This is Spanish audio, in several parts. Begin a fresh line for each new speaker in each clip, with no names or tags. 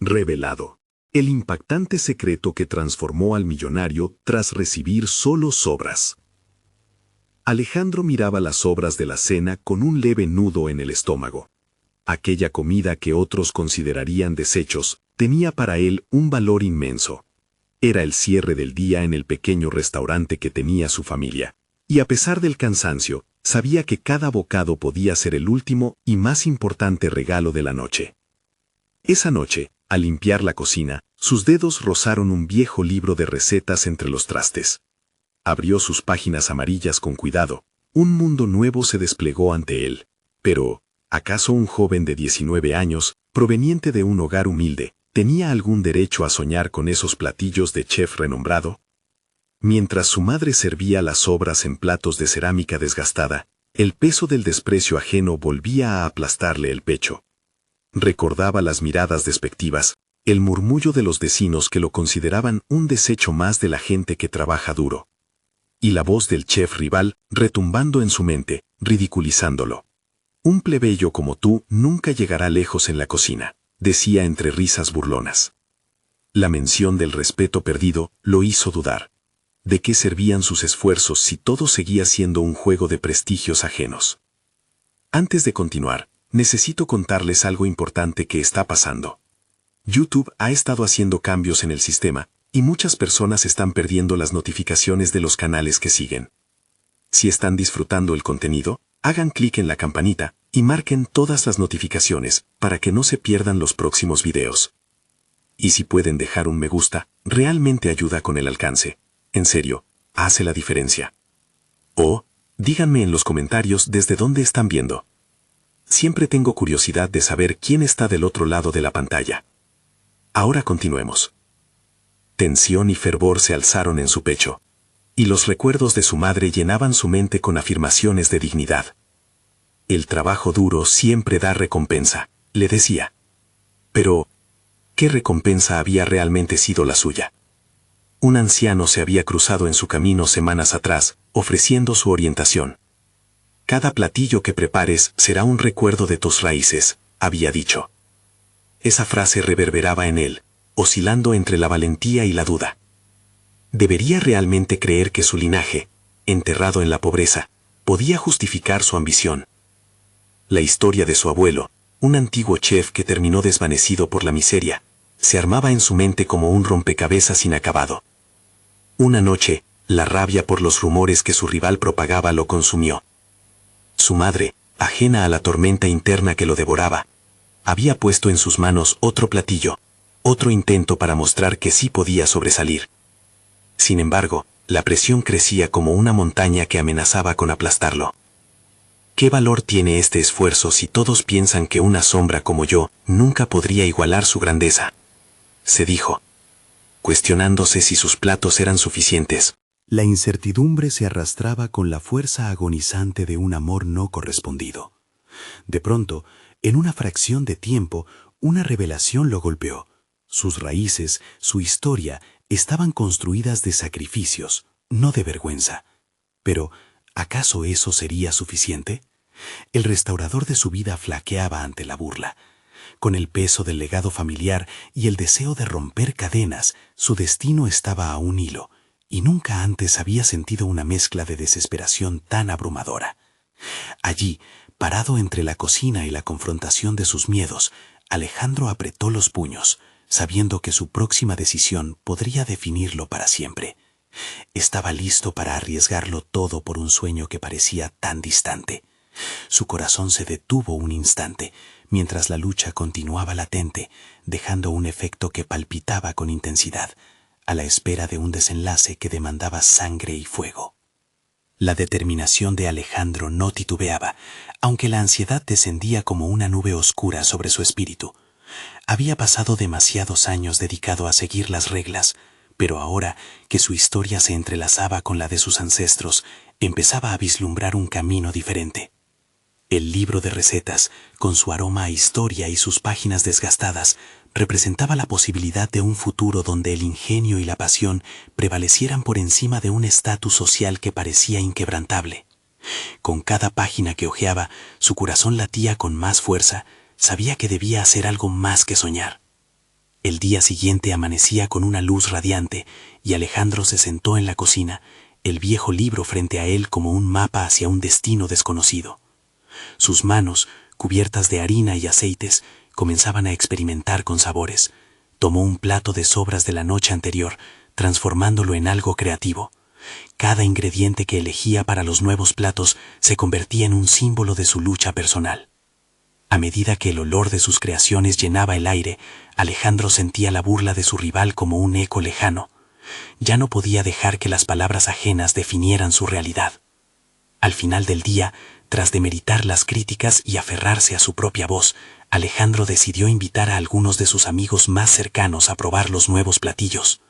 Revelado. El impactante secreto que transformó al millonario tras recibir solo sobras. Alejandro miraba las sobras de la cena con un leve nudo en el estómago. Aquella comida que otros considerarían desechos, tenía para él un valor inmenso. Era el cierre del día en el pequeño restaurante que tenía su familia. Y a pesar del cansancio, sabía que cada bocado podía ser el último y más importante regalo de la noche. Esa noche, al limpiar la cocina, sus dedos rozaron un viejo libro de recetas entre los trastes. Abrió sus páginas amarillas con cuidado. Un mundo nuevo se desplegó ante él. Pero, ¿acaso un joven de 19 años, proveniente de un hogar humilde, tenía algún derecho a soñar con esos platillos de chef renombrado? Mientras su madre servía las sobras en platos de cerámica desgastada, el peso del desprecio ajeno volvía a aplastarle el pecho. Recordaba las miradas despectivas, el murmullo de los vecinos que lo consideraban un desecho más de la gente que trabaja duro. Y la voz del chef rival retumbando en su mente, ridiculizándolo. Un plebeyo como tú nunca llegará lejos en la cocina, decía entre risas burlonas. La mención del respeto perdido lo hizo dudar. ¿De qué servían sus esfuerzos si todo seguía siendo un juego de prestigios ajenos? Antes de continuar, necesito contarles algo importante que está pasando. YouTube ha estado haciendo cambios en el sistema, y muchas personas están perdiendo las notificaciones de los canales que siguen. Si están disfrutando el contenido, hagan clic en la campanita y marquen todas las notificaciones para que no se pierdan los próximos videos. Y si pueden dejar un me gusta, realmente ayuda con el alcance. En serio, hace la diferencia. O, díganme en los comentarios desde dónde están viendo. Siempre tengo curiosidad de saber quién está del otro lado de la pantalla. Ahora continuemos. Tensión y fervor se alzaron en su pecho, y los recuerdos de su madre llenaban su mente con afirmaciones de dignidad. El trabajo duro siempre da recompensa, le decía. Pero, ¿qué recompensa había realmente sido la suya? Un anciano se había cruzado en su camino semanas atrás, ofreciendo su orientación. Cada platillo que prepares será un recuerdo de tus raíces, había dicho. Esa frase reverberaba en él, oscilando entre la valentía y la duda. ¿Debería realmente creer que su linaje, enterrado en la pobreza, podía justificar su ambición? La historia de su abuelo, un antiguo chef que terminó desvanecido por la miseria, se armaba en su mente como un rompecabezas inacabado. Una noche, la rabia por los rumores que su rival propagaba lo consumió. Su madre, ajena a la tormenta interna que lo devoraba, había puesto en sus manos otro platillo, otro intento para mostrar que sí podía sobresalir. Sin embargo, la presión crecía como una montaña que amenazaba con aplastarlo. ¿Qué valor tiene este esfuerzo si todos piensan que una sombra como yo nunca podría igualar su grandeza? Se dijo, cuestionándose si sus platos eran suficientes.
La incertidumbre se arrastraba con la fuerza agonizante de un amor no correspondido. De pronto, en una fracción de tiempo, una revelación lo golpeó. Sus raíces, su historia, estaban construidas de sacrificios, no de vergüenza. Pero, ¿acaso eso sería suficiente? El restaurador de su vida flaqueaba ante la burla. Con el peso del legado familiar y el deseo de romper cadenas, su destino estaba a un hilo, y nunca antes había sentido una mezcla de desesperación tan abrumadora. Allí, parado entre la cocina y la confrontación de sus miedos, Alejandro apretó los puños, sabiendo que su próxima decisión podría definirlo para siempre. Estaba listo para arriesgarlo todo por un sueño que parecía tan distante. Su corazón se detuvo un instante, mientras la lucha continuaba latente, dejando un efecto que palpitaba con intensidad, a la espera de un desenlace que demandaba sangre y fuego. La determinación de Alejandro no titubeaba, aunque la ansiedad descendía como una nube oscura sobre su espíritu. Había pasado demasiados años dedicado a seguir las reglas, pero ahora que su historia se entrelazaba con la de sus ancestros, empezaba a vislumbrar un camino diferente. El libro de recetas, con su aroma a historia y sus páginas desgastadas, representaba la posibilidad de un futuro donde el ingenio y la pasión prevalecieran por encima de un estatus social que parecía inquebrantable. Con cada página que hojeaba, su corazón latía con más fuerza, sabía que debía hacer algo más que soñar. El día siguiente amanecía con una luz radiante y Alejandro se sentó en la cocina, el viejo libro frente a él como un mapa hacia un destino desconocido. Sus manos, cubiertas de harina y aceites, comenzaban a experimentar con sabores. Tomó un plato de sobras de la noche anterior, transformándolo en algo creativo. Cada ingrediente que elegía para los nuevos platos se convertía en un símbolo de su lucha personal. A medida que el olor de sus creaciones llenaba el aire, Alejandro sentía la burla de su rival como un eco lejano. Ya no podía dejar que las palabras ajenas definieran su realidad. Al final del día, tras demeritar las críticas y aferrarse a su propia voz, Alejandro decidió invitar a algunos de sus amigos más cercanos a probar los nuevos platillos.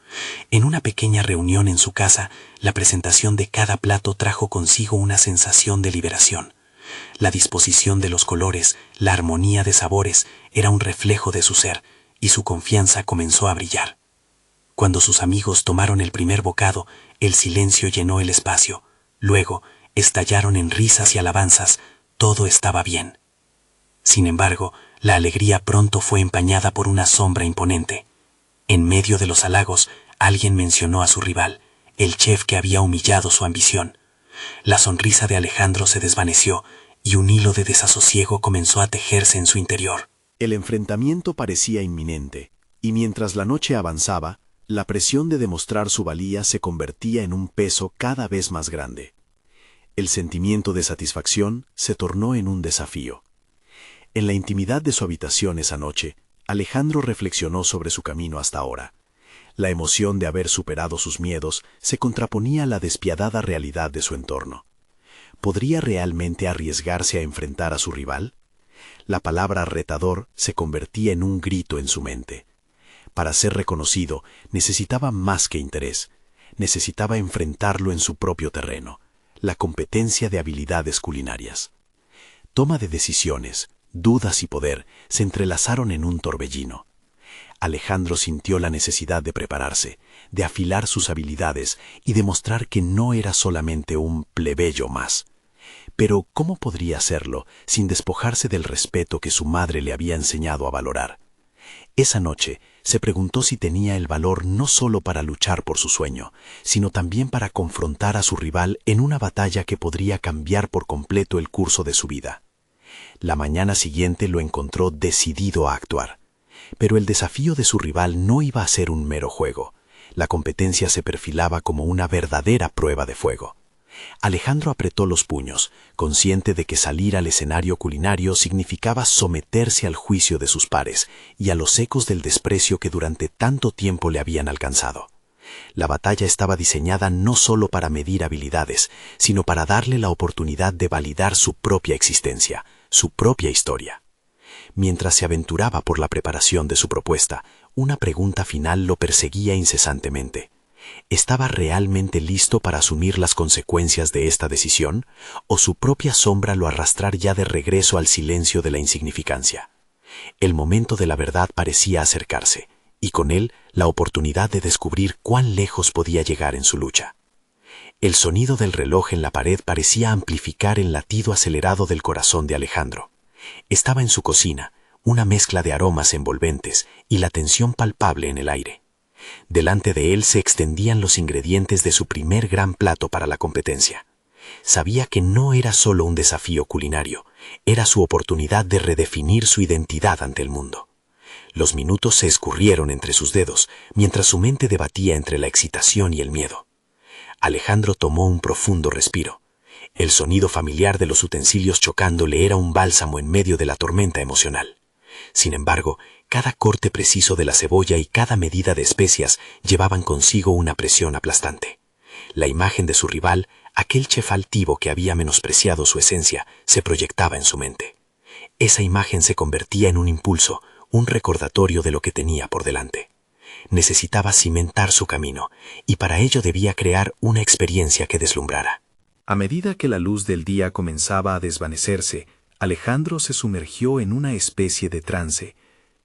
En una pequeña reunión en su casa, la presentación de cada plato trajo consigo una sensación de liberación. La disposición de los colores, la armonía de sabores, era un reflejo de su ser, y su confianza comenzó a brillar. Cuando sus amigos tomaron el primer bocado, el silencio llenó el espacio. Luego, estallaron en risas y alabanzas. Todo estaba bien. Sin embargo, la alegría pronto fue empañada por una sombra imponente. En medio de los halagos, alguien mencionó a su rival, el chef que había humillado su ambición. La sonrisa de Alejandro se desvaneció y un hilo de desasosiego comenzó a tejerse en su interior.
El enfrentamiento parecía inminente, y mientras la noche avanzaba, la presión de demostrar su valía se convertía en un peso cada vez más grande. El sentimiento de satisfacción se tornó en un desafío. En la intimidad de su habitación esa noche, Alejandro reflexionó sobre su camino hasta ahora. La emoción de haber superado sus miedos se contraponía a la despiadada realidad de su entorno. ¿Podría realmente arriesgarse a enfrentar a su rival? La palabra retador se convertía en un grito en su mente. Para ser reconocido, necesitaba más que interés. Necesitaba enfrentarlo en su propio terreno, la competencia de habilidades culinarias. Toma de decisiones, dudas y poder se entrelazaron en un torbellino. Alejandro sintió la necesidad de prepararse, de afilar sus habilidades y demostrar que no era solamente un plebeyo más. Pero ¿cómo podría hacerlo sin despojarse del respeto que su madre le había enseñado a valorar? Esa noche se preguntó si tenía el valor no solo para luchar por su sueño, sino también para confrontar a su rival en una batalla que podría cambiar por completo el curso de su vida. La mañana siguiente lo encontró decidido a actuar. Pero el desafío de su rival no iba a ser un mero juego. La competencia se perfilaba como una verdadera prueba de fuego. Alejandro apretó los puños, consciente de que salir al escenario culinario significaba someterse al juicio de sus pares y a los ecos del desprecio que durante tanto tiempo le habían alcanzado. La batalla estaba diseñada no solo para medir habilidades, sino para darle la oportunidad de validar su propia existencia, su propia historia. Mientras se aventuraba por la preparación de su propuesta, una pregunta final lo perseguía incesantemente. ¿Estaba realmente listo para asumir las consecuencias de esta decisión, o su propia sombra lo arrastrar ya de regreso al silencio de la insignificancia? El momento de la verdad parecía acercarse, y con él la oportunidad de descubrir cuán lejos podía llegar en su lucha. El sonido del reloj en la pared parecía amplificar el latido acelerado del corazón de Alejandro. Estaba en su cocina, una mezcla de aromas envolventes y la tensión palpable en el aire. Delante de él se extendían los ingredientes de su primer gran plato para la competencia. Sabía que no era solo un desafío culinario, era su oportunidad de redefinir su identidad ante el mundo. Los minutos se escurrieron entre sus dedos, mientras su mente debatía entre la excitación y el miedo. Alejandro tomó un profundo respiro. El sonido familiar de los utensilios chocando le era un bálsamo en medio de la tormenta emocional. Sin embargo, cada corte preciso de la cebolla y cada medida de especias llevaban consigo una presión aplastante. La imagen de su rival, aquel chef altivo que había menospreciado su esencia, se proyectaba en su mente. Esa imagen se convertía en un impulso, un recordatorio de lo que tenía por delante. Necesitaba cimentar su camino, y para ello debía crear una experiencia que deslumbrara. A medida que la luz del día comenzaba a desvanecerse, Alejandro se sumergió en una especie de trance.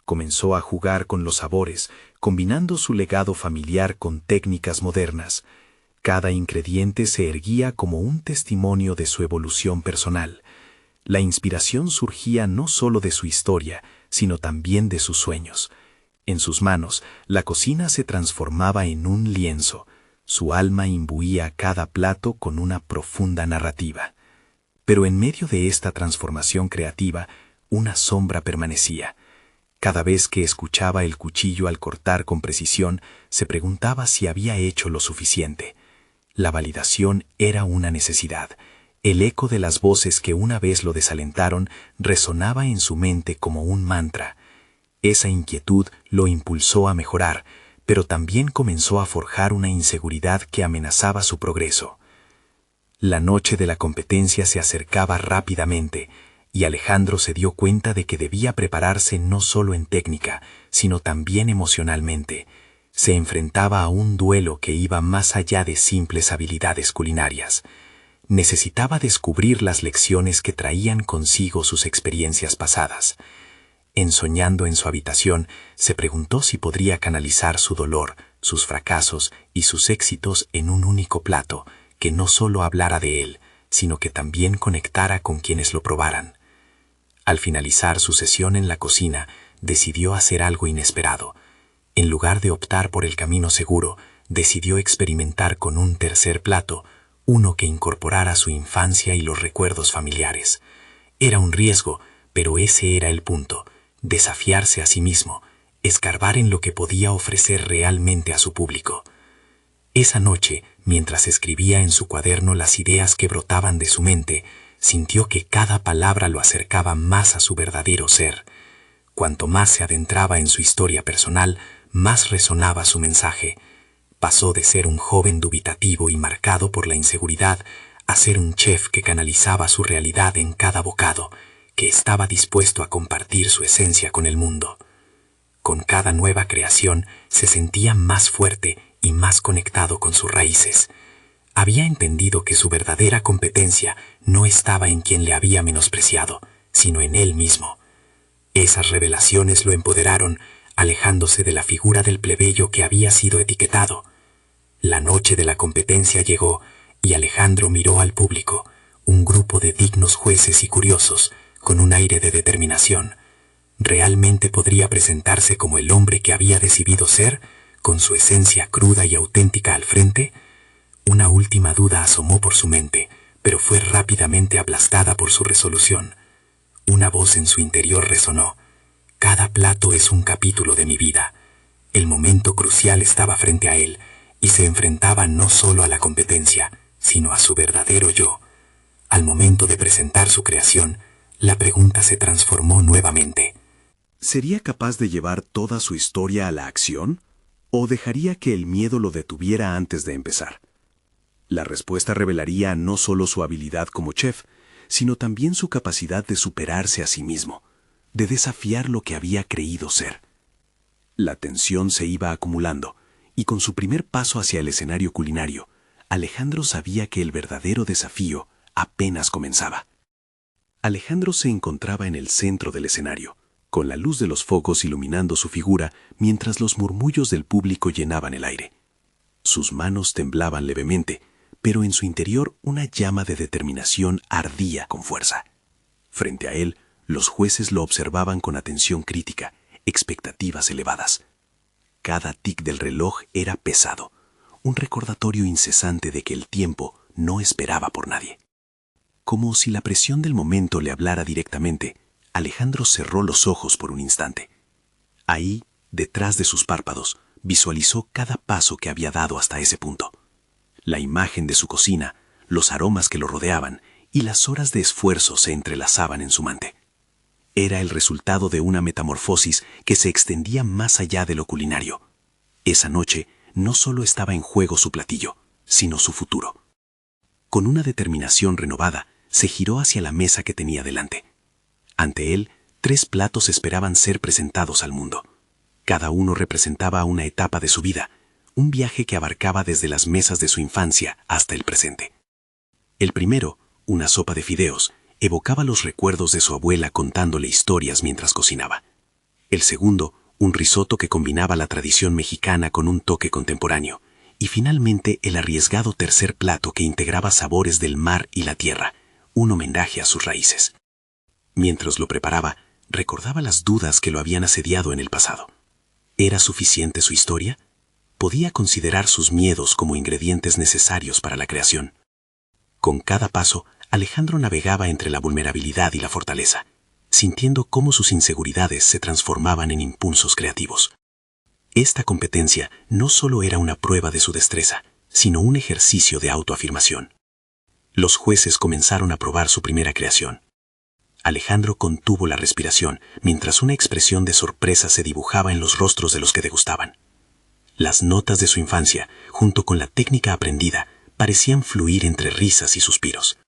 Comenzó a jugar con los sabores, combinando su legado familiar con técnicas modernas. Cada ingrediente se erguía como un testimonio de su evolución personal. La inspiración surgía no solo de su historia, sino también de sus sueños.
En sus manos, la cocina se transformaba en un lienzo. Su alma imbuía cada plato con una profunda narrativa. Pero en medio de esta transformación creativa, una sombra permanecía. Cada vez que escuchaba el cuchillo al cortar con precisión, se preguntaba si había hecho lo suficiente. La validación era una necesidad. El eco de las voces que una vez lo desalentaron resonaba en su mente como un mantra. Esa inquietud lo impulsó a mejorar, pero también comenzó a forjar una inseguridad que amenazaba su progreso. La noche de la competencia se acercaba rápidamente, y Alejandro se dio cuenta de que debía prepararse no solo en técnica, sino también emocionalmente. Se enfrentaba a un duelo que iba más allá de simples habilidades culinarias. Necesitaba descubrir las lecciones que traían consigo sus experiencias pasadas. Ensoñando en su habitación, se preguntó si podría canalizar su dolor, sus fracasos y sus éxitos en un único plato, que no solo hablara de él, sino que también conectara con quienes lo probaran. Al finalizar su sesión en la cocina, decidió hacer algo inesperado. En lugar de optar por el camino seguro, decidió experimentar con un tercer plato, uno que incorporara su infancia y los recuerdos familiares. Era un riesgo, pero ese era el punto: desafiarse a sí mismo, escarbar en lo que podía ofrecer realmente a su público. Esa noche, mientras escribía en su cuaderno las ideas que brotaban de su mente, sintió que cada palabra lo acercaba más a su verdadero ser. Cuanto más se adentraba en su historia personal, más resonaba su mensaje. Pasó de ser un joven dubitativo y marcado por la inseguridad a ser un chef que canalizaba su realidad en cada bocado, que estaba dispuesto a compartir su esencia con el mundo. Con cada nueva creación se sentía más fuerte y más conectado con sus raíces. Había entendido que su verdadera competencia no estaba en quien le había menospreciado, sino en él mismo. Esas revelaciones lo empoderaron, alejándose de la figura del plebeyo que había sido etiquetado. La noche de la competencia llegó y Alejandro miró al público, un grupo de dignos jueces y curiosos, con un aire de determinación. ¿Realmente podría presentarse como el hombre que había decidido ser, con su esencia cruda y auténtica al frente? Una última duda asomó por su mente, pero fue rápidamente aplastada por su resolución. Una voz en su interior resonó: «Cada plato es un capítulo de mi vida». El momento crucial estaba frente a él, y se enfrentaba no solo a la competencia, sino a su verdadero yo. Al momento de presentar su creación, la pregunta se transformó nuevamente.
¿Sería capaz de llevar toda su historia a la acción? ¿O dejaría que el miedo lo detuviera antes de empezar? La respuesta revelaría no solo su habilidad como chef, sino también su capacidad de superarse a sí mismo, de desafiar lo que había creído ser. La tensión se iba acumulando, y con su primer paso hacia el escenario culinario, Alejandro sabía que el verdadero desafío apenas comenzaba. Alejandro se encontraba en el centro del escenario, con la luz de los focos iluminando su figura mientras los murmullos del público llenaban el aire. Sus manos temblaban levemente, pero en su interior una llama de determinación ardía con fuerza. Frente a él, los jueces lo observaban con atención crítica, expectativas elevadas. Cada tic del reloj era pesado, un recordatorio incesante de que el tiempo no esperaba por nadie. Como si la presión del momento le hablara directamente, Alejandro cerró los ojos por un instante. Ahí, detrás de sus párpados, visualizó cada paso que había dado hasta ese punto. La imagen de su cocina, los aromas que lo rodeaban y las horas de esfuerzo se entrelazaban en su mente. Era el resultado de una metamorfosis que se extendía más allá de lo culinario. Esa noche no solo estaba en juego su platillo, sino su futuro. Con una determinación renovada, se giró hacia la mesa que tenía delante. Ante él, 3 platos esperaban ser presentados al mundo. Cada uno representaba una etapa de su vida, un viaje que abarcaba desde las mesas de su infancia hasta el presente. El primero, una sopa de fideos, evocaba los recuerdos de su abuela contándole historias mientras cocinaba. El segundo, un risotto que combinaba la tradición mexicana con un toque contemporáneo. Y finalmente el arriesgado tercer plato que integraba sabores del mar y la tierra, un homenaje a sus raíces. Mientras lo preparaba, recordaba las dudas que lo habían asediado en el pasado.
¿Era suficiente su historia? Podía considerar sus miedos como ingredientes necesarios para la creación. Con cada paso, Alejandro navegaba entre la vulnerabilidad y la fortaleza, sintiendo cómo sus inseguridades se transformaban en impulsos creativos. Esta competencia no solo era una prueba de su destreza, sino un ejercicio de autoafirmación. Los jueces comenzaron a probar su primera creación. Alejandro contuvo la respiración mientras una expresión de sorpresa se dibujaba en los rostros de los que degustaban. Las notas de su infancia, junto con la técnica aprendida, parecían fluir entre risas y suspiros.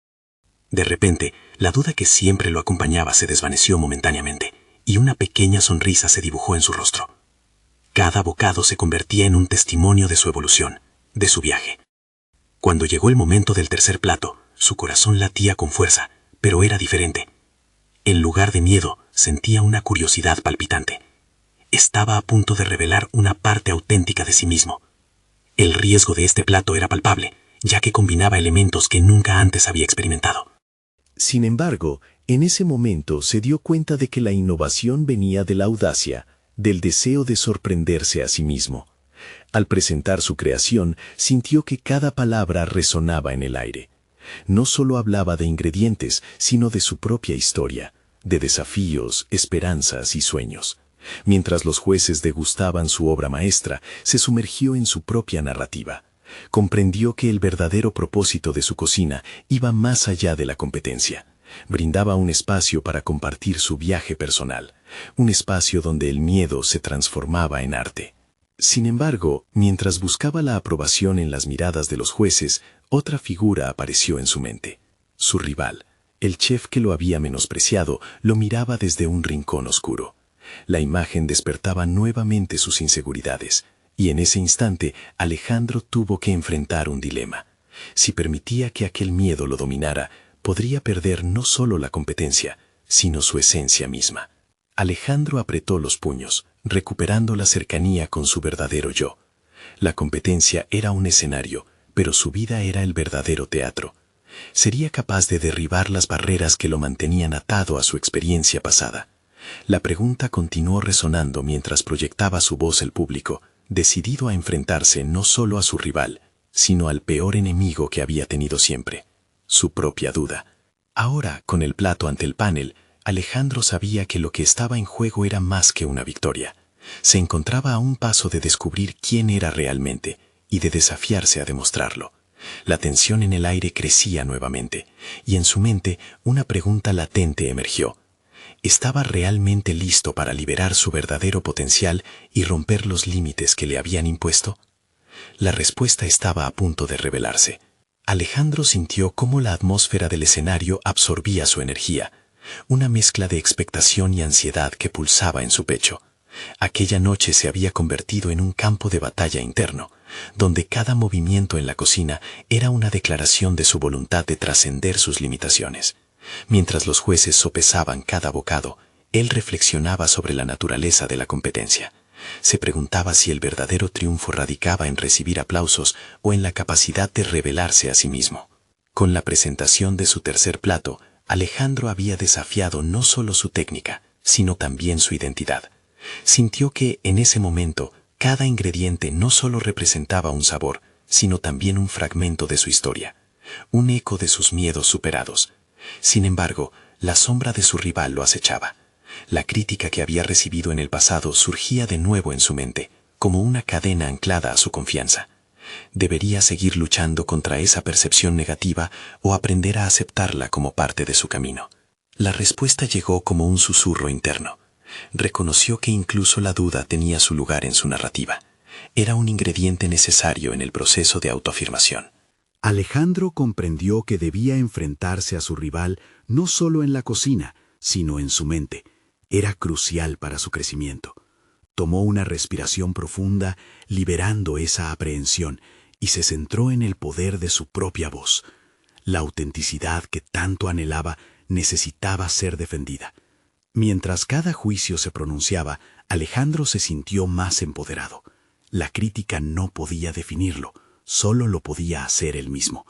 De repente, la duda que siempre lo acompañaba se desvaneció momentáneamente, y una pequeña sonrisa se dibujó en su rostro. Cada bocado se convertía en un testimonio de su evolución, de su viaje. Cuando llegó el momento del tercer plato, su corazón latía con fuerza, pero era diferente. En lugar de miedo, sentía una curiosidad palpitante. Estaba a punto de revelar una parte auténtica de sí mismo. El riesgo de este plato era palpable, ya que combinaba elementos que nunca antes había experimentado.
Sin embargo, en ese momento se dio cuenta de que la innovación venía de la audacia, del deseo de sorprenderse a sí mismo. Al presentar su creación, sintió que cada palabra resonaba en el aire. No solo hablaba de ingredientes, sino de su propia historia, de desafíos, esperanzas y sueños. Mientras los jueces degustaban su obra maestra, se sumergió en su propia narrativa. Comprendió que el verdadero propósito de su cocina iba más allá de la competencia. Brindaba un espacio para compartir su viaje personal, un espacio donde el miedo se transformaba en arte. Sin embargo, mientras buscaba la aprobación en las miradas de los jueces, otra figura apareció en su mente. Su rival, el chef que lo había menospreciado, lo miraba desde un rincón oscuro. La imagen despertaba nuevamente sus inseguridades, y en ese instante Alejandro tuvo que enfrentar un dilema. Si permitía que aquel miedo lo dominara, podría perder no solo la competencia, sino su esencia misma. Alejandro apretó los puños, recuperando la cercanía con su verdadero yo. La competencia era un escenario, pero su vida era el verdadero teatro. Sería capaz de derribar las barreras que lo mantenían atado a su experiencia pasada. La pregunta continuó resonando mientras proyectaba su voz el público, decidido a enfrentarse no solo a su rival, sino al peor enemigo que había tenido siempre, su propia duda. Ahora, con el plato ante el panel, Alejandro sabía que lo que estaba en juego era más que una victoria. Se encontraba a un paso de descubrir quién era realmente y de desafiarse a demostrarlo. La tensión en el aire crecía nuevamente, y en su mente una pregunta latente emergió. ¿Estaba realmente listo para liberar su verdadero potencial y romper los límites que le habían impuesto? La respuesta estaba a punto de revelarse. Alejandro sintió cómo la atmósfera del escenario absorbía su energía, una mezcla de expectación y ansiedad que pulsaba en su pecho. Aquella noche se había convertido en un campo de batalla interno, donde cada movimiento en la cocina era una declaración de su voluntad de trascender sus limitaciones. Mientras los jueces sopesaban cada bocado, él reflexionaba sobre la naturaleza de la competencia. Se preguntaba si el verdadero triunfo radicaba en recibir aplausos o en la capacidad de revelarse a sí mismo. Con la presentación de su tercer plato, Alejandro había desafiado no solo su técnica, sino también su identidad. Sintió que, en ese momento, cada ingrediente no solo representaba un sabor, sino también un fragmento de su historia, un eco de sus miedos superados. Sin embargo, la sombra de su rival lo acechaba. La crítica que había recibido en el pasado surgía de nuevo en su mente, como una cadena anclada a su confianza. ¿Debería seguir luchando contra esa percepción negativa o aprender a aceptarla como parte de su camino? La respuesta llegó como un susurro interno. Reconoció que incluso la duda tenía su lugar en su narrativa. Era un ingrediente necesario en el proceso de autoafirmación.
Alejandro comprendió que debía enfrentarse a su rival no solo en la cocina, sino en su mente. Era crucial para su crecimiento. Tomó una respiración profunda, liberando esa aprehensión, y se centró en el poder de su propia voz. La autenticidad que tanto anhelaba necesitaba ser defendida. Mientras cada juicio se pronunciaba, Alejandro se sintió más empoderado. La crítica no podía definirlo, solo lo podía hacer él mismo.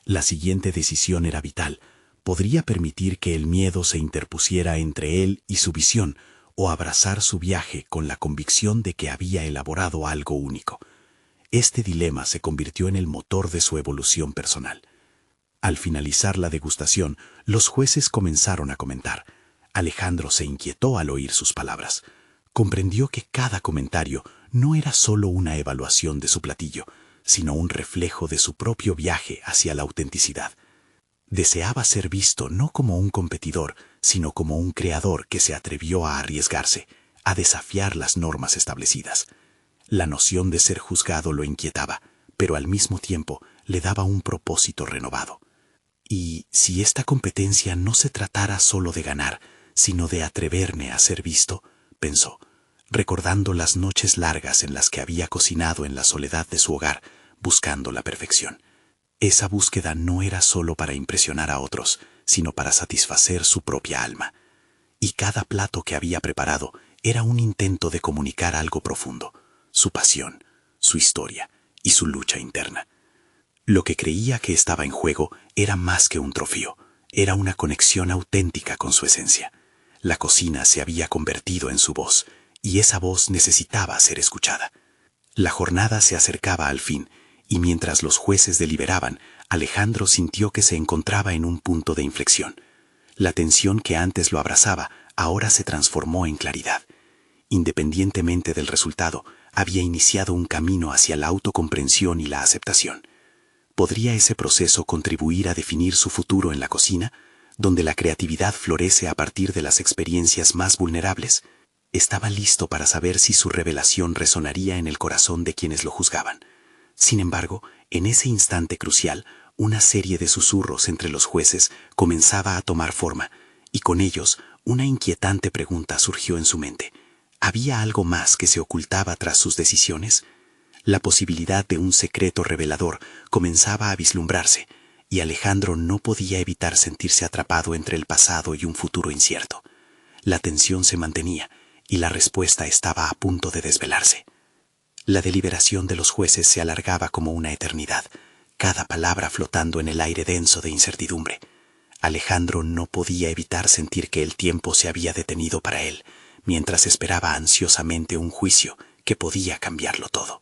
La siguiente decisión era vital. Podría permitir que el miedo se interpusiera entre él y su visión, o abrazar su viaje con la convicción de que había elaborado algo único. Este dilema se convirtió en el motor de su evolución personal. Al finalizar la degustación, los jueces comenzaron a comentar. Alejandro se inquietó al oír sus palabras. Comprendió que cada comentario no era solo una evaluación de su platillo, sino un reflejo de su propio viaje hacia la autenticidad. Deseaba ser visto no como un competidor, sino como un creador que se atrevió a arriesgarse, a desafiar las normas establecidas. La noción de ser juzgado lo inquietaba, pero al mismo tiempo le daba un propósito renovado. ¿Y si esta competencia no se tratara solo de ganar, sino de atreverme a ser visto?, pensó, recordando las noches largas en las que había cocinado en la soledad de su hogar, buscando la perfección. Esa búsqueda no era solo para impresionar a otros, sino para satisfacer su propia alma. Y cada plato que había preparado era un intento de comunicar algo profundo, su pasión, su historia y su lucha interna. Lo que creía que estaba en juego era más que un trofeo, era una conexión auténtica con su esencia. La cocina se había convertido en su voz, y esa voz necesitaba ser escuchada. La jornada se acercaba al fin, y mientras los jueces deliberaban, Alejandro sintió que se encontraba en un punto de inflexión. La tensión que antes lo abrazaba ahora se transformó en claridad. Independientemente del resultado, había iniciado un camino hacia la autocomprensión y la aceptación. ¿Podría ese proceso contribuir a definir su futuro en la cocina, donde la creatividad florece a partir de las experiencias más vulnerables? Estaba listo para saber si su revelación resonaría en el corazón de quienes lo juzgaban. Sin embargo, en ese instante crucial, una serie de susurros entre los jueces comenzaba a tomar forma, y con ellos una inquietante pregunta surgió en su mente. ¿Había algo más que se ocultaba tras sus decisiones? La posibilidad de un secreto revelador comenzaba a vislumbrarse, y Alejandro no podía evitar sentirse atrapado entre el pasado y un futuro incierto. La tensión se mantenía, y la respuesta estaba a punto de desvelarse. La deliberación de los jueces se alargaba como una eternidad, cada palabra flotando en el aire denso de incertidumbre. Alejandro no podía evitar sentir que el tiempo se había detenido para él, mientras esperaba ansiosamente un juicio que podía cambiarlo todo.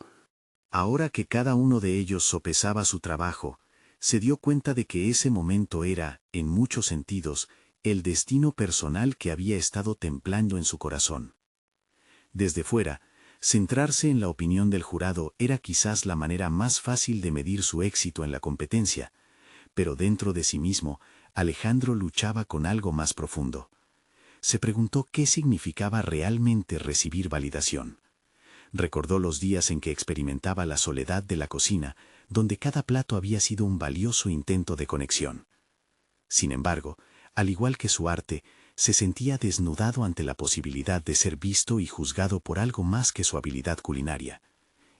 Ahora que cada uno de ellos sopesaba su trabajo, se dio cuenta de que ese momento era, en muchos sentidos, el destino personal que había estado templando en su corazón. Desde fuera, centrarse en la opinión del jurado era quizás la manera más fácil de medir su éxito en la competencia, pero dentro de sí mismo, Alejandro luchaba con algo más profundo. Se preguntó qué significaba realmente recibir validación. Recordó los días en que experimentaba la soledad de la cocina, donde cada plato había sido un valioso intento de conexión. Sin embargo, al igual que su arte, se sentía desnudado ante la posibilidad de ser visto y juzgado por algo más que su habilidad culinaria.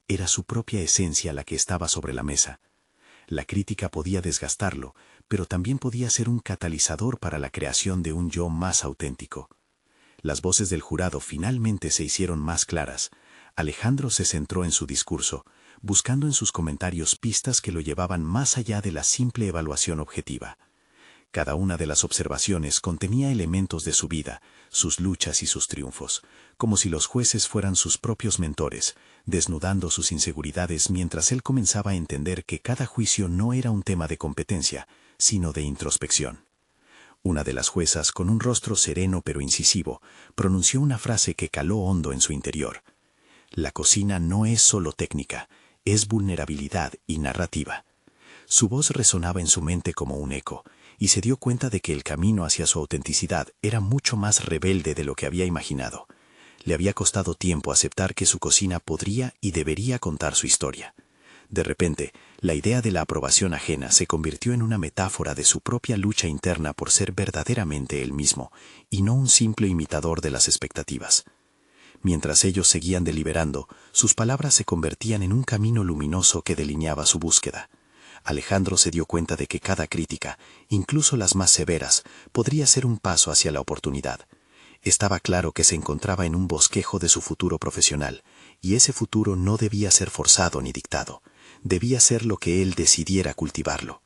Era su propia esencia la que estaba sobre la mesa. La crítica podía desgastarlo, pero también podía ser un catalizador para la creación de un yo más auténtico. Las voces del jurado finalmente se hicieron más claras. Alejandro se centró en su discurso, buscando en sus comentarios pistas que lo llevaban más allá de la simple evaluación objetiva. Cada una de las observaciones contenía elementos de su vida, sus luchas y sus triunfos, como si los jueces fueran sus propios mentores, desnudando sus inseguridades mientras él comenzaba a entender que cada juicio no era un tema de competencia, sino de introspección. Una de las juezas, con un rostro sereno pero incisivo, pronunció una frase que caló hondo en su interior. La cocina no es solo técnica, es vulnerabilidad y narrativa. Su voz resonaba en su mente como un eco, y se dio cuenta de que el camino hacia su autenticidad era mucho más rebelde de lo que había imaginado. Le había costado tiempo aceptar que su cocina podría y debería contar su historia. De repente, la idea de la aprobación ajena se convirtió en una metáfora de su propia lucha interna por ser verdaderamente él mismo, y no un simple imitador de las expectativas. Mientras ellos seguían deliberando, sus palabras se convertían en un camino luminoso que delineaba su búsqueda. Alejandro se dio cuenta de que cada crítica, incluso las más severas, podría ser un paso hacia la oportunidad. Estaba claro que se encontraba en un bosquejo de su futuro profesional, y ese futuro no debía ser forzado ni dictado, debía ser lo que él decidiera cultivarlo.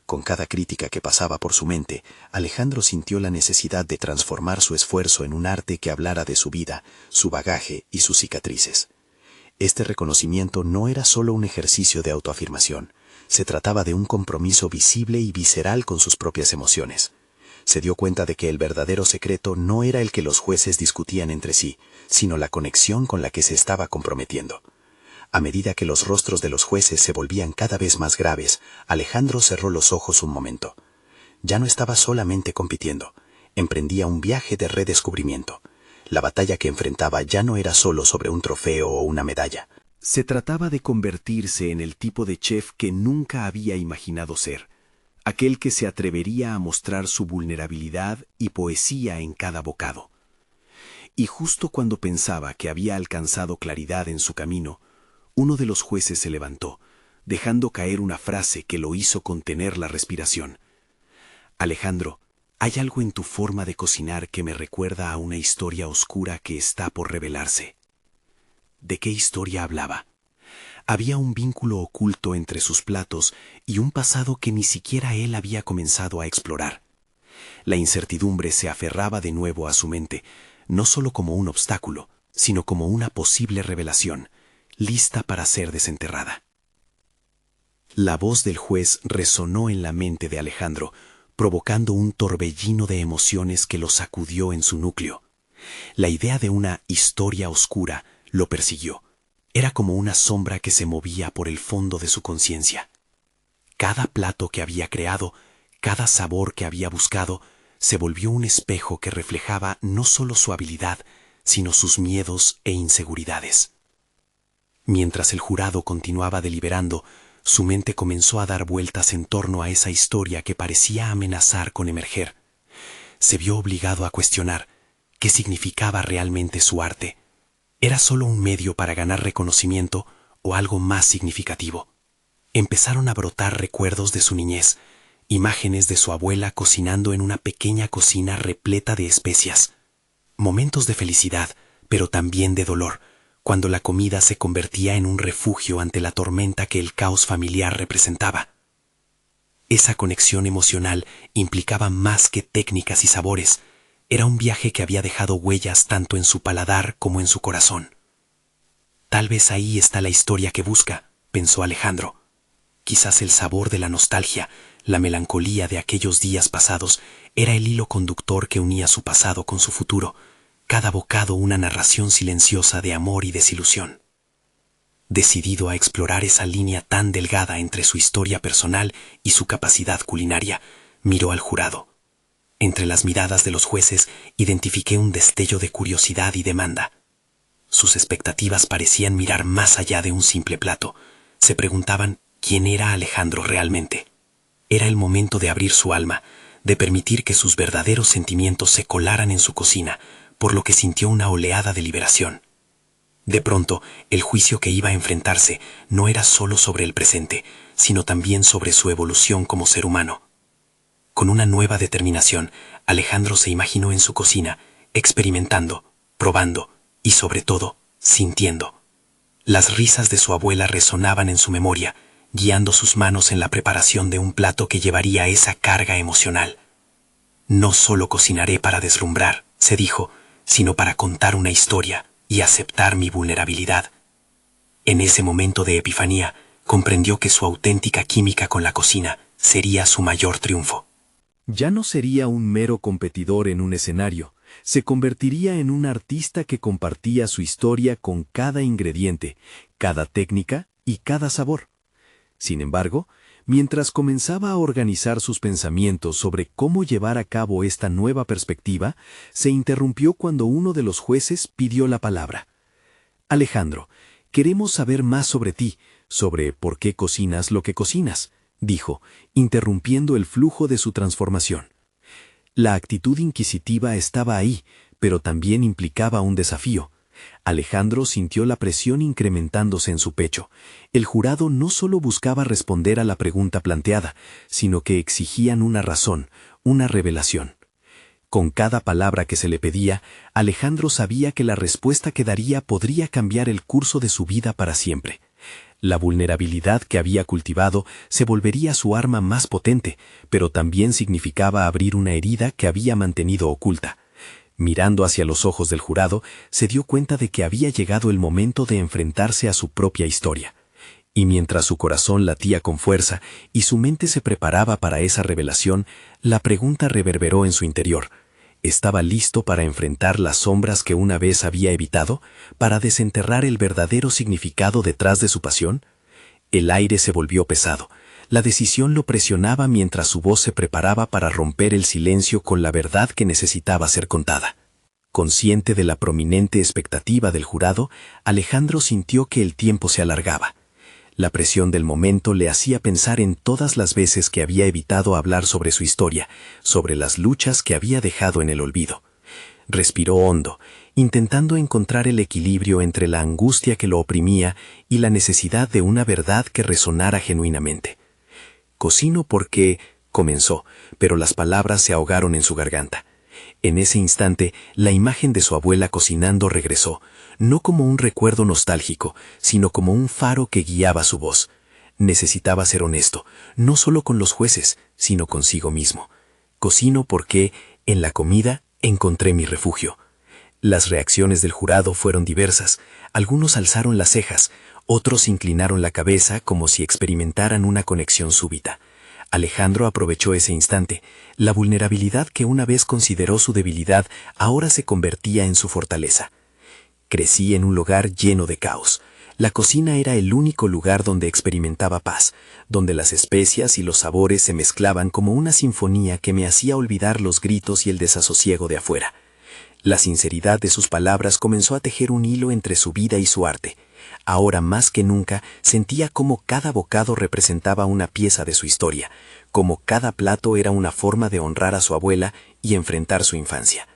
Con cada crítica que pasaba por su mente, Alejandro sintió la necesidad de transformar su esfuerzo en un arte que hablara de su vida, su bagaje y sus cicatrices. Este reconocimiento no era solo un ejercicio de autoafirmación, se trataba de un compromiso visible y visceral con sus propias emociones. Se dio cuenta de que el verdadero secreto no era el que los jueces discutían entre sí, sino la conexión con la que se estaba comprometiendo. A medida que los rostros de los jueces se volvían cada vez más graves, Alejandro cerró los ojos un momento. Ya no estaba solamente compitiendo, emprendía un viaje de redescubrimiento. La batalla que enfrentaba ya no era solo sobre un trofeo o una medalla.
Se trataba de convertirse en el tipo de chef que nunca había imaginado ser, aquel que se atrevería a mostrar su vulnerabilidad y poesía en cada bocado. Y justo cuando pensaba que había alcanzado claridad en su camino, uno de los jueces se levantó, dejando caer una frase que lo hizo contener la respiración. Alejandro, hay algo en tu forma de cocinar que me recuerda a una historia oscura que está por revelarse. ¿De qué historia hablaba? Había un vínculo oculto entre sus platos y un pasado que ni siquiera él había comenzado a explorar. La incertidumbre se aferraba de nuevo a su mente, no solo como un obstáculo, sino como una posible revelación, lista para ser desenterrada. La voz del juez resonó en la mente de Alejandro, provocando un torbellino de emociones que lo sacudió en su núcleo. La idea de una historia oscura lo persiguió. Era como una sombra que se movía por el fondo de su conciencia. Cada plato que había creado, cada sabor que había buscado, se volvió un espejo que reflejaba no solo su habilidad, sino sus miedos e inseguridades. Mientras el jurado continuaba deliberando, su mente comenzó a dar vueltas en torno a esa historia que parecía amenazar con emerger. Se vio obligado a cuestionar qué significaba realmente su arte. ¿Era solo un medio para ganar reconocimiento o algo más significativo? Empezaron a brotar recuerdos de su niñez, imágenes de su abuela cocinando en una pequeña cocina repleta de especias. Momentos de felicidad, pero también de dolor, cuando la comida se convertía en un refugio ante la tormenta que el caos familiar representaba. Esa conexión emocional implicaba más que técnicas y sabores. Era un viaje que había dejado huellas tanto en su paladar como en su corazón. Tal vez ahí está la historia que busca, pensó Alejandro. Quizás el sabor de la nostalgia, la melancolía de aquellos días pasados, era el hilo conductor que unía su pasado con su futuro, cada bocado una narración silenciosa de amor y desilusión. Decidido a explorar esa línea tan delgada entre su historia personal y su capacidad culinaria, miró al jurado. Entre las miradas de los jueces identifiqué un destello de curiosidad y demanda. Sus expectativas parecían mirar más allá de un simple plato. Se preguntaban quién era Alejandro realmente. Era el momento de abrir su alma, de permitir que sus verdaderos sentimientos se colaran en su cocina, por lo que sintió una oleada de liberación. De pronto, el juicio que iba a enfrentarse no era solo sobre el presente, sino también sobre su evolución como ser humano. Con una nueva determinación, Alejandro se imaginó en su cocina, experimentando, probando y, sobre todo, sintiendo. Las risas de su abuela resonaban en su memoria, guiando sus manos en la preparación de un plato que llevaría esa carga emocional. No solo cocinaré para deslumbrar, se dijo, sino para contar una historia y aceptar mi vulnerabilidad. En ese momento de epifanía, comprendió que su auténtica química con la cocina sería su mayor triunfo. Ya no sería un mero competidor en un escenario, se convertiría en un artista que compartía su historia con cada ingrediente, cada técnica y cada sabor. Sin embargo, mientras comenzaba a organizar sus pensamientos sobre cómo llevar a cabo esta nueva perspectiva, se interrumpió cuando uno de los jueces pidió la palabra. Alejandro, queremos saber más sobre ti, sobre por qué cocinas lo que cocinas, dijo, interrumpiendo el flujo de su transformación. La actitud inquisitiva estaba ahí, pero también implicaba un desafío. Alejandro sintió la presión incrementándose en su pecho. El jurado no solo buscaba responder a la pregunta planteada, sino que exigían una razón, una revelación. Con cada palabra que se le pedía, Alejandro sabía que la respuesta que daría podría cambiar el curso de su vida para siempre. La vulnerabilidad que había cultivado se volvería su arma más potente, pero también significaba abrir una herida que había mantenido oculta. Mirando hacia los ojos del jurado, se dio cuenta de que había llegado el momento de enfrentarse a su propia historia. Y mientras su corazón latía con fuerza y su mente se preparaba para esa revelación, la pregunta reverberó en su interior. ¿Estaba listo para enfrentar las sombras que una vez había evitado, para desenterrar el verdadero significado detrás de su pasión? El aire se volvió pesado. La decisión lo presionaba mientras su voz se preparaba para romper el silencio con la verdad que necesitaba ser contada. Consciente de la prominente expectativa del jurado, Alejandro sintió que el tiempo se alargaba. La presión del momento le hacía pensar en todas las veces que había evitado hablar sobre su historia, sobre las luchas que había dejado en el olvido. Respiró hondo, intentando encontrar el equilibrio entre la angustia que lo oprimía y la necesidad de una verdad que resonara genuinamente. «Cocino porque», comenzó, pero las palabras se ahogaron en su garganta. En ese instante, la imagen de su abuela cocinando regresó, no como un recuerdo nostálgico, sino como un faro que guiaba su voz. Necesitaba ser honesto, no solo con los jueces, sino consigo mismo. Cocino porque, en la comida, encontré mi refugio. Las reacciones del jurado fueron diversas. Algunos alzaron las cejas, otros inclinaron la cabeza como si experimentaran una conexión súbita. Alejandro aprovechó ese instante. La vulnerabilidad que una vez consideró su debilidad ahora se convertía en su fortaleza. Crecí en un lugar lleno de caos. La cocina era el único lugar donde experimentaba paz, donde las especias y los sabores se mezclaban como una sinfonía que me hacía olvidar los gritos y el desasosiego de afuera. La sinceridad de sus palabras comenzó a tejer un hilo entre su vida y su arte. Ahora más que nunca sentía cómo cada bocado representaba una pieza de su historia, como cada plato era una forma de honrar a su abuela y enfrentar su infancia.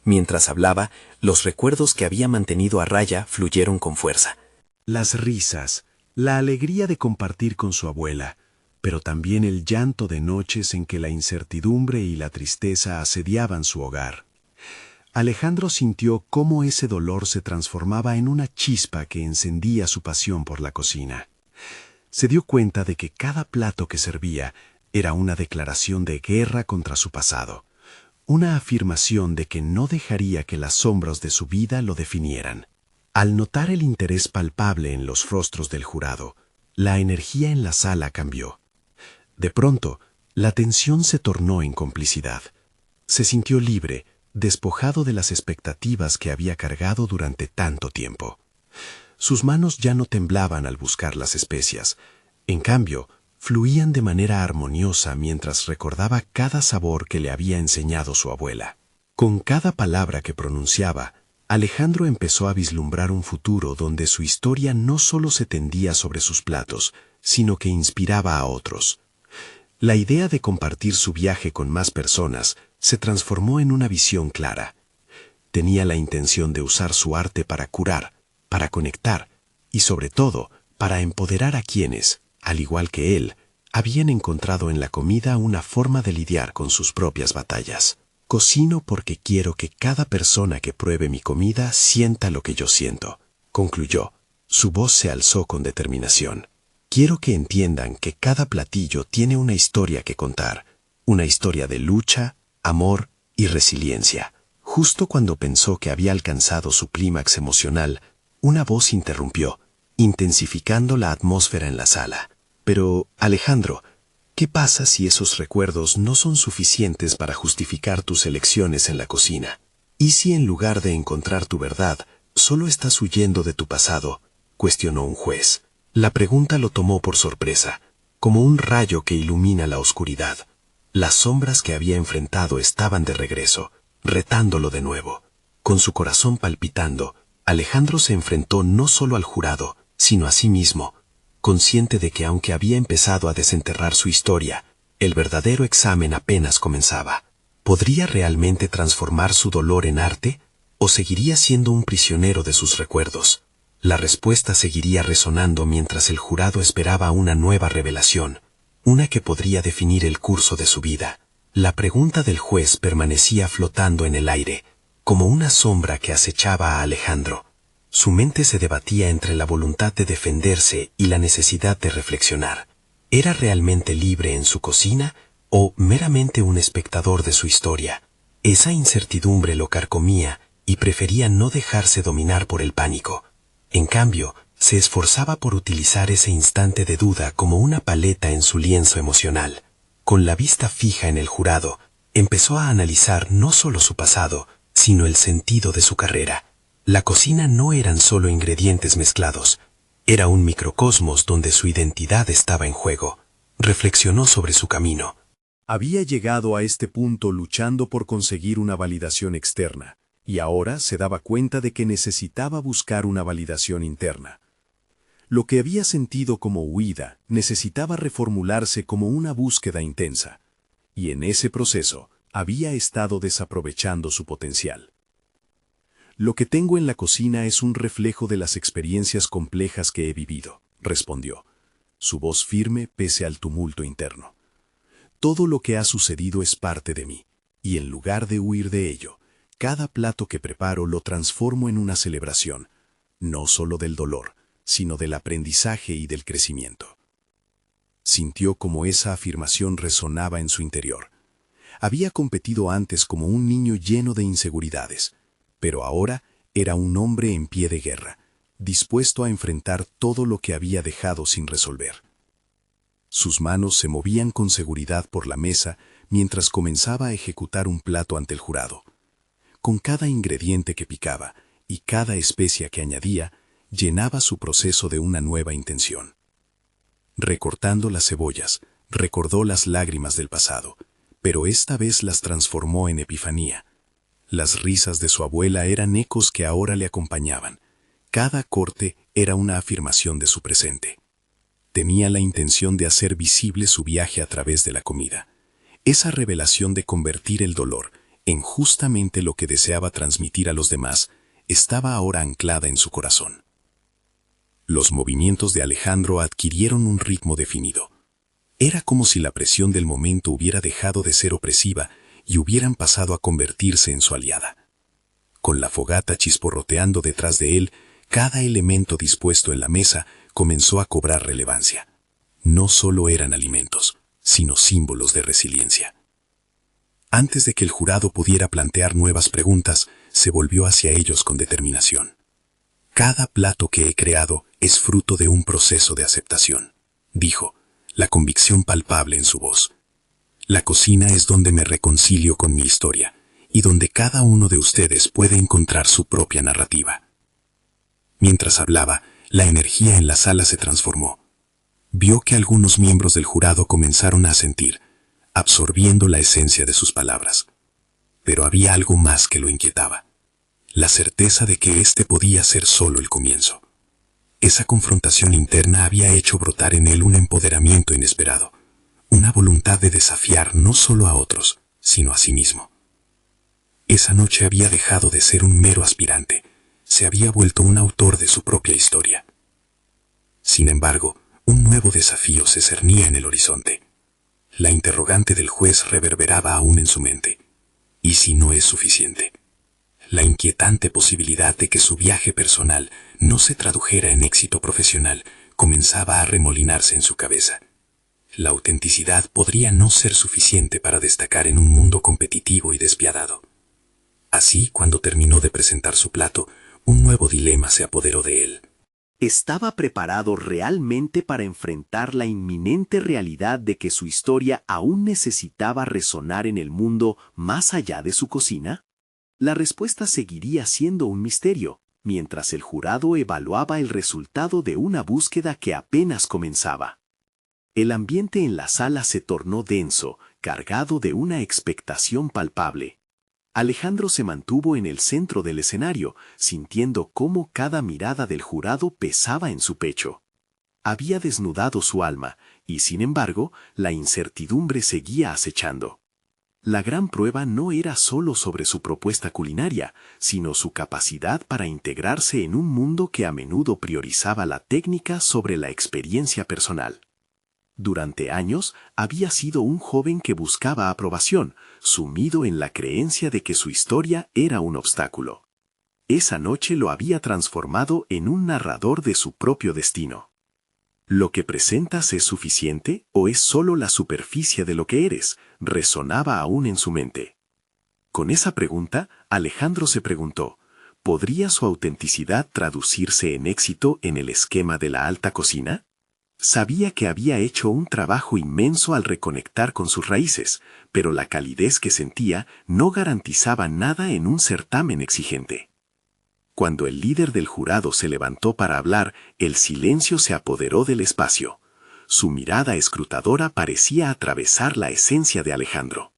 Mientras hablaba, los recuerdos que había mantenido a raya fluyeron con fuerza.
Las risas, la alegría de compartir con su abuela, pero también el llanto de noches en que la incertidumbre y la tristeza asediaban su hogar. Alejandro sintió cómo ese dolor se transformaba en una chispa que encendía su pasión por la cocina. Se dio cuenta de que cada plato que servía era una declaración de guerra contra su pasado, una afirmación de que no dejaría que las sombras de su vida lo definieran. Al notar el interés palpable en los rostros del jurado, la energía en la sala cambió. De pronto, la tensión se tornó en complicidad. Se sintió libre, despojado de las expectativas que había cargado durante tanto tiempo. Sus manos ya no temblaban al buscar las especias. En cambio, fluían de manera armoniosa mientras recordaba cada sabor que le había enseñado su abuela. Con cada palabra que pronunciaba, Alejandro empezó a vislumbrar un futuro donde su historia no solo se tendía sobre sus platos, sino que inspiraba a otros. La idea de compartir su viaje con más personas se transformó en una visión clara. Tenía la intención de usar su arte para curar, para conectar y, sobre todo, para empoderar a quienes, al igual que él, habían encontrado en la comida una forma de lidiar con sus propias batallas. Cocino porque quiero que cada persona que pruebe mi comida sienta lo que yo siento, concluyó. Su voz se alzó con determinación. Quiero que entiendan que cada platillo tiene una historia que contar, una historia de lucha, amor y resiliencia. Justo cuando pensó que había alcanzado su clímax emocional, una voz interrumpió, intensificando la atmósfera en la sala. Pero, Alejandro, ¿qué pasa si esos recuerdos no son suficientes para justificar tus elecciones en la cocina? ¿Y si en lugar de encontrar tu verdad, solo estás huyendo de tu pasado?, cuestionó un juez. La pregunta lo tomó por sorpresa, como un rayo que ilumina la oscuridad. Las sombras que había enfrentado estaban de regreso, retándolo de nuevo. Con su corazón palpitando, Alejandro se enfrentó no solo al jurado, sino a sí mismo, consciente de que aunque había empezado a desenterrar su historia, el verdadero examen apenas comenzaba. ¿Podría realmente transformar su dolor en arte? ¿O seguiría siendo un prisionero de sus recuerdos? La respuesta seguiría resonando mientras el jurado esperaba una nueva revelación, una que podría definir el curso de su vida. La pregunta del juez permanecía flotando en el aire, como una sombra que acechaba a Alejandro. Su mente se debatía entre la voluntad de defenderse y la necesidad de reflexionar. ¿Era realmente libre en su cocina o meramente un espectador de su historia? Esa incertidumbre lo carcomía y prefería no dejarse dominar por el pánico. En cambio, se esforzaba por utilizar ese instante de duda como una paleta en su lienzo emocional. Con la vista fija en el jurado, empezó a analizar no solo su pasado, sino el sentido de su carrera. La cocina no eran solo ingredientes mezclados, era un microcosmos donde su identidad estaba en juego. Reflexionó sobre su camino.
Había llegado a este punto luchando por conseguir una validación externa, y ahora se daba cuenta de que necesitaba buscar una validación interna. Lo que había sentido como huida necesitaba reformularse como una búsqueda intensa, y en ese proceso había estado desaprovechando su potencial. Lo que tengo en la cocina es un reflejo de las experiencias complejas que he vivido, respondió, su voz firme pese al tumulto interno. Todo lo que ha sucedido es parte de mí, y en lugar de huir de ello, cada plato que preparo lo transformo en una celebración, no solo del dolor, sino del aprendizaje y del crecimiento. Sintió como esa afirmación resonaba en su interior. Había competido antes como un niño lleno de inseguridades, pero ahora era un hombre en pie de guerra, dispuesto a enfrentar todo lo que había dejado sin resolver. Sus manos se movían con seguridad por la mesa mientras comenzaba a ejecutar un plato ante el jurado. Con cada ingrediente que picaba y cada especia que añadía, llenaba su proceso de una nueva intención. Recortando las cebollas, recordó las lágrimas del pasado, pero esta vez las transformó en epifanía. Las risas de su abuela eran ecos que ahora le acompañaban. Cada corte era una afirmación de su presente. Tenía la intención de hacer visible su viaje a través de la comida. Esa revelación de convertir el dolor en justamente lo que deseaba transmitir a los demás estaba ahora anclada en su corazón. Los movimientos de Alejandro adquirieron un ritmo definido. Era como si la presión del momento hubiera dejado de ser opresiva y hubieran pasado a convertirse en su aliada. Con la fogata chisporroteando detrás de él, cada elemento dispuesto en la mesa comenzó a cobrar relevancia. No solo eran alimentos, sino símbolos de resiliencia. Antes de que el jurado pudiera plantear nuevas preguntas, se volvió hacia ellos con determinación. Cada plato que he creado es fruto de un proceso de aceptación, dijo, la convicción palpable en su voz. La cocina es donde me reconcilio con mi historia, y donde cada uno de ustedes puede encontrar su propia narrativa. Mientras hablaba, la energía en la sala se transformó. Vio que algunos miembros del jurado comenzaron a asentir, absorbiendo la esencia de sus palabras. Pero había algo más que lo inquietaba. La certeza de que este podía ser solo el comienzo. Esa confrontación interna había hecho brotar en él un empoderamiento inesperado, una voluntad de desafiar no solo a otros, sino a sí mismo. Esa noche había dejado de ser un mero aspirante, se había vuelto un autor de su propia historia. Sin embargo, un nuevo desafío se cernía en el horizonte. La interrogante del juez reverberaba aún en su mente. ¿Y si no es suficiente? La inquietante posibilidad de que su viaje personal no se tradujera en éxito profesional comenzaba a remolinarse en su cabeza. La autenticidad podría no ser suficiente para destacar en un mundo competitivo y despiadado. Así, cuando terminó de presentar su plato, un nuevo dilema se apoderó de él.
¿Estaba preparado realmente para enfrentar la inminente realidad de que su historia aún necesitaba resonar en el mundo más allá de su cocina? La respuesta seguiría siendo un misterio, mientras el jurado evaluaba el resultado de una búsqueda que apenas comenzaba. El ambiente en la sala se tornó denso, cargado de una expectación palpable. Alejandro se mantuvo en el centro del escenario, sintiendo cómo cada mirada del jurado pesaba en su pecho. Había desnudado su alma, y sin embargo, la incertidumbre seguía acechando. La gran prueba no era solo sobre su propuesta culinaria, sino su capacidad para integrarse en un mundo que a menudo priorizaba la técnica sobre la experiencia personal. Durante años había sido un joven que buscaba aprobación, sumido en la creencia de que su historia era un obstáculo. esa noche lo había transformado en un narrador de su propio destino. ¿Lo que presentas es suficiente o es solo la superficie de lo que eres?, resonaba aún en su mente. Con esa pregunta, Alejandro se preguntó, ¿podría su autenticidad traducirse en éxito en el esquema de la alta cocina? Sabía que había hecho un trabajo inmenso al reconectar con sus raíces, pero la calidez que sentía no garantizaba nada en un certamen exigente. Cuando el líder del jurado se levantó para hablar, el silencio se apoderó del espacio. Su mirada escrutadora parecía atravesar la esencia de Alejandro.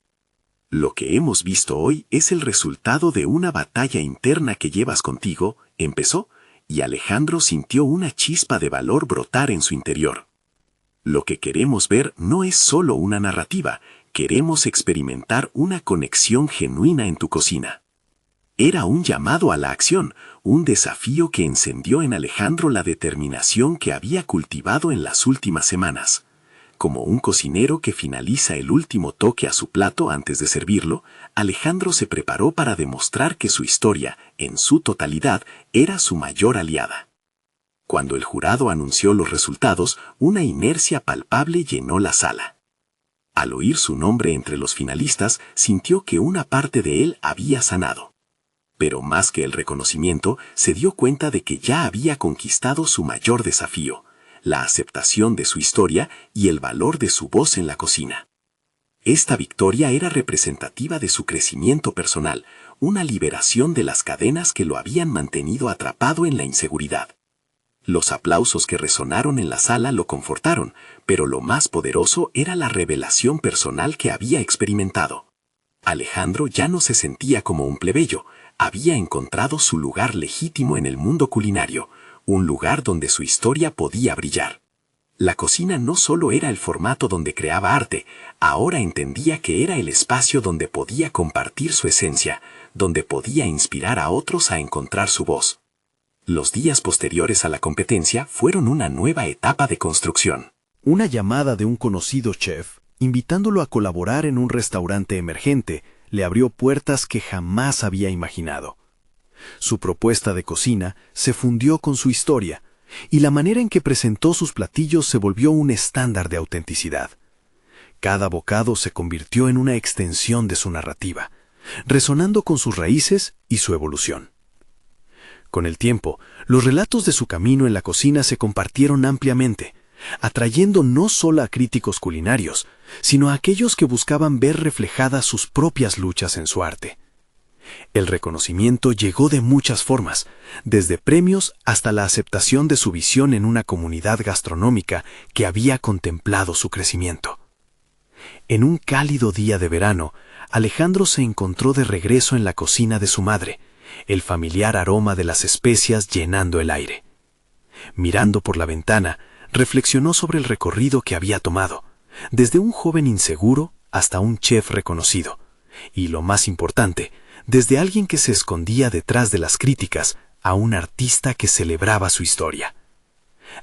Lo que hemos visto hoy es el resultado de una batalla interna que llevas contigo, empezó, y Alejandro sintió una chispa de valor brotar en su interior. Lo que queremos ver no es solo una narrativa, queremos experimentar una conexión genuina en tu cocina. Era un llamado a la acción, un desafío que encendió en Alejandro la determinación que había cultivado en las últimas semanas. Como un cocinero que finaliza el último toque a su plato antes de servirlo, Alejandro se preparó para demostrar que su historia, en su totalidad, era su mayor aliada. Cuando el jurado anunció los resultados, una inercia palpable llenó la sala. Al oír su nombre entre los finalistas, sintió que una parte de él había sanado. Pero más que el reconocimiento, se dio cuenta de que ya había conquistado su mayor desafío, la aceptación de su historia y el valor de su voz en la cocina. Esta victoria era representativa de su crecimiento personal, una liberación de las cadenas que lo habían mantenido atrapado en la inseguridad. Los aplausos que resonaron en la sala lo confortaron, pero lo más poderoso era la revelación personal que había experimentado. Alejandro ya no se sentía como un plebeyo, había encontrado su lugar legítimo en el mundo culinario, un lugar donde su historia podía brillar. La cocina no solo era el formato donde creaba arte, ahora entendía que era el espacio donde podía compartir su esencia, donde podía inspirar a otros a encontrar su voz. Los días posteriores a la competencia fueron una nueva etapa de construcción.
Una llamada de un conocido chef, invitándolo a colaborar en un restaurante emergente, le abrió puertas que jamás había imaginado. Su propuesta de cocina se fundió con su historia, y la manera en que presentó sus platillos se volvió un estándar de autenticidad. Cada bocado se convirtió en una extensión de su narrativa, resonando con sus raíces y su evolución. Con el tiempo, los relatos de su camino en la cocina se compartieron ampliamente, atrayendo no solo a críticos culinarios, sino a aquellos que buscaban ver reflejadas sus propias luchas en su arte. El reconocimiento llegó de muchas formas, desde premios hasta la aceptación de su visión en una comunidad gastronómica que había contemplado su crecimiento. En un cálido día de verano, Alejandro se encontró de regreso en la cocina de su madre, el familiar aroma de las especias llenando el aire. Mirando por la ventana, reflexionó sobre el recorrido que había tomado, desde un joven inseguro hasta un chef reconocido, y lo más importante, desde alguien que se escondía detrás de las críticas a un artista que celebraba su historia.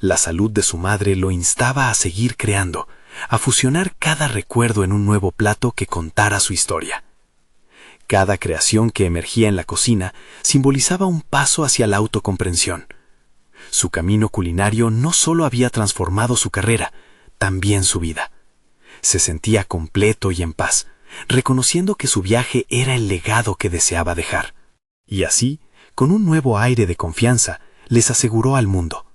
La salud de su madre lo instaba a seguir creando, a fusionar cada recuerdo en un nuevo plato que contara su historia. Cada creación que emergía en la cocina simbolizaba un paso hacia la autocomprensión. Su camino culinario no solo había transformado su carrera, también su vida. Se sentía completo y en paz, reconociendo que su viaje era el legado que deseaba dejar. Y así, con un nuevo aire de confianza, les aseguró al mundo: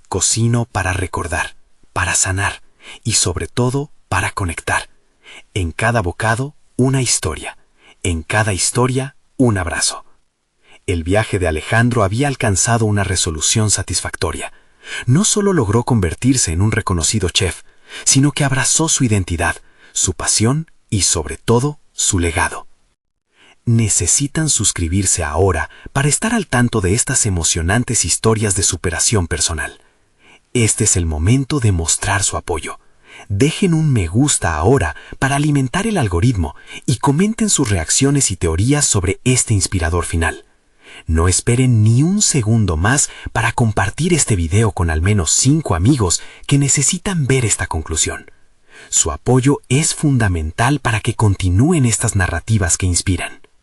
cocino para recordar, para sanar y sobre todo para conectar. En cada bocado, una historia. En cada historia, un abrazo. El viaje de Alejandro había alcanzado una resolución satisfactoria. No solo logró convertirse en un reconocido chef, sino que abrazó su identidad, su pasión y sobre todo, su legado. Necesitan suscribirse ahora para estar al tanto de estas emocionantes historias de superación personal. Este es el momento de mostrar su apoyo. Dejen un me gusta ahora para alimentar el algoritmo y comenten sus reacciones y teorías sobre este inspirador final. No esperen ni un segundo más para compartir este video con al menos 5 amigos que necesitan ver esta conclusión. Su apoyo es fundamental para que continúen estas narrativas que inspiran.